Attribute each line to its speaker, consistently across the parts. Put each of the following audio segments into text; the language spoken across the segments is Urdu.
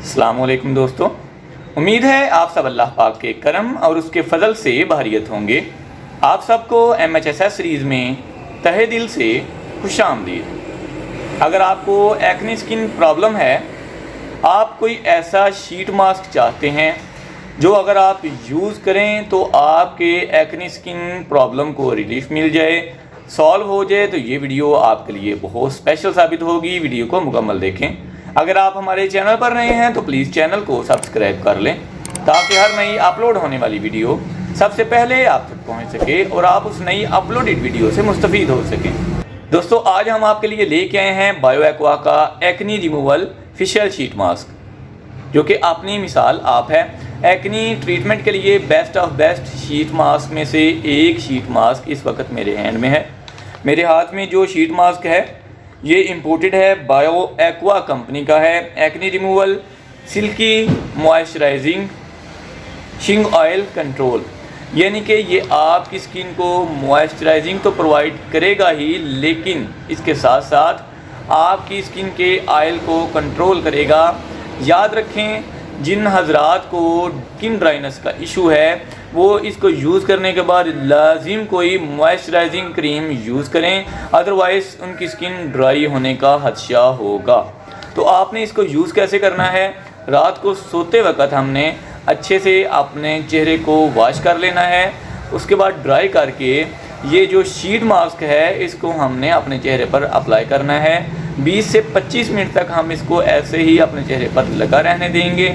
Speaker 1: السلام علیکم دوستو، امید ہے آپ سب اللہ پاک کے کرم اور اس کے فضل سے بحریت ہوں گے۔ آپ سب کو MHSS سیریز میں تہہ دل سے خوش آمدید۔ اگر آپ کو ایکنی سکن پرابلم ہے، آپ کوئی ایسا شیٹ ماسک چاہتے ہیں جو اگر آپ یوز کریں تو آپ کے ایکنی سکن پرابلم کو ریلیف مل جائے، سالو ہو جائے، تو یہ ویڈیو آپ کے لیے بہت اسپیشل ثابت ہوگی۔ ویڈیو کو مکمل دیکھیں۔ اگر آپ ہمارے چینل پر نئے ہیں تو پلیز چینل کو سبسکرائب کر لیں تاکہ ہر نئی اپلوڈ ہونے والی ویڈیو سب سے پہلے آپ تک پہنچ سکے اور آپ اس نئی اپلوڈڈ ویڈیو سے مستفید ہو سکیں۔ دوستو، آج ہم آپ کے لیے لے کے آئے ہیں بایو ایکوا کا acne removal facial sheet mask, جو کہ اپنی مثال آپ ہے۔ ایکنی ٹریٹمنٹ کے لیے best of best sheet mask میں سے ایک شیٹ ماسک اس وقت میرے ہینڈ میں ہے۔ میرے ہاتھ میں جو شیٹ ماسک ہے یہ امپورٹڈ ہے، بایو ایکوا کمپنی کا ہے۔ ایکنی ریموول سلکی موئسچرائزنگ شنگ آئل کنٹرول، یعنی کہ یہ آپ کی سکن کو موئسچرائزنگ تو پرووائڈ کرے گا ہی، لیکن اس کے ساتھ ساتھ آپ کی سکن کے آئل کو کنٹرول کرے گا۔ یاد رکھیں، جن حضرات کو سکن ڈرائنس کا ایشو ہے وہ اس کو یوز کرنے کے بعد لازم کوئی موئسچرائزنگ کریم یوز کریں، ادروائز ان کی سکن ڈرائی ہونے کا خدشہ ہوگا۔ تو آپ نے اس کو یوز کیسے کرنا ہے؟ رات کو سوتے وقت ہم نے اچھے سے اپنے چہرے کو واش کر لینا ہے، اس کے بعد ڈرائی کر کے یہ جو شیٹ ماسک ہے اس کو ہم نے اپنے چہرے پر اپلائی کرنا ہے۔ 20 سے 25 منٹ تک ہم اس کو ایسے ہی اپنے چہرے پر لگا رہنے دیں گے۔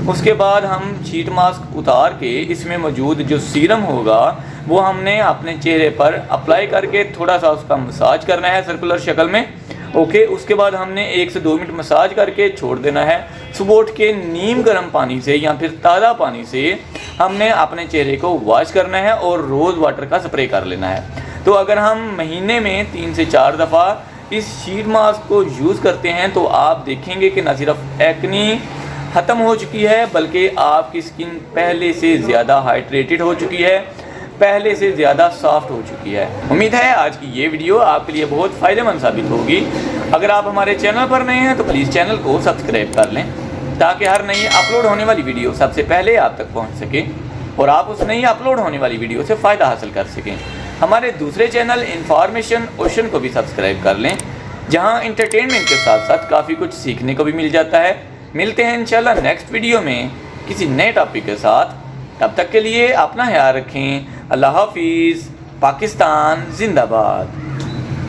Speaker 1: اس کے بعد ہم شیٹ ماسک اتار کے اس میں موجود جو سیرم ہوگا وہ ہم نے اپنے چہرے پر اپلائی کر کے تھوڑا سا اس کا مساج کرنا ہے سرکولر شکل میں۔ اوکے، اس کے بعد ہم نے 1 سے 2 منٹ مساج کر کے چھوڑ دینا ہے۔ صبح اٹھ کے نیم گرم پانی سے یا پھر تازہ پانی سے ہم نے اپنے چہرے کو واش کرنا ہے اور روز واٹر کا سپرے کر لینا ہے۔ تو اگر ہم مہینے میں 3 سے 4 دفعہ اس شیٹ ماسک کو یوز کرتے ہیں تو آپ دیکھیں گے کہ نہ صرف ایکنی ختم ہو چکی ہے بلکہ آپ کی سکن پہلے سے زیادہ ہائیڈریٹڈ ہو چکی ہے، پہلے سے زیادہ سافٹ ہو چکی ہے۔ امید ہے آج کی یہ ویڈیو آپ کے لیے بہت فائدہ مند ثابت ہوگی۔ اگر آپ ہمارے چینل پر نئے ہیں تو پلیز چینل کو سبسکرائب کر لیں تاکہ ہر نئی اپلوڈ ہونے والی ویڈیو سب سے پہلے آپ تک پہنچ سکے اور آپ اس نئی اپلوڈ ہونے والی ویڈیو سے فائدہ حاصل کر سکیں۔ ہمارے دوسرے چینل انفارمیشن اوشن کو بھی سبسکرائب کر لیں، جہاں انٹرٹینمنٹ کے ساتھ ساتھ کافی کچھ سیکھنے کو بھی مل جاتا ہے۔ ملتے ہیں انشاءاللہ نیکسٹ ویڈیو میں کسی نئے ٹاپک کے ساتھ۔ تب تک کے لیے اپنا خیال رکھیں۔ اللہ حافظ۔ پاکستان زندہ باد۔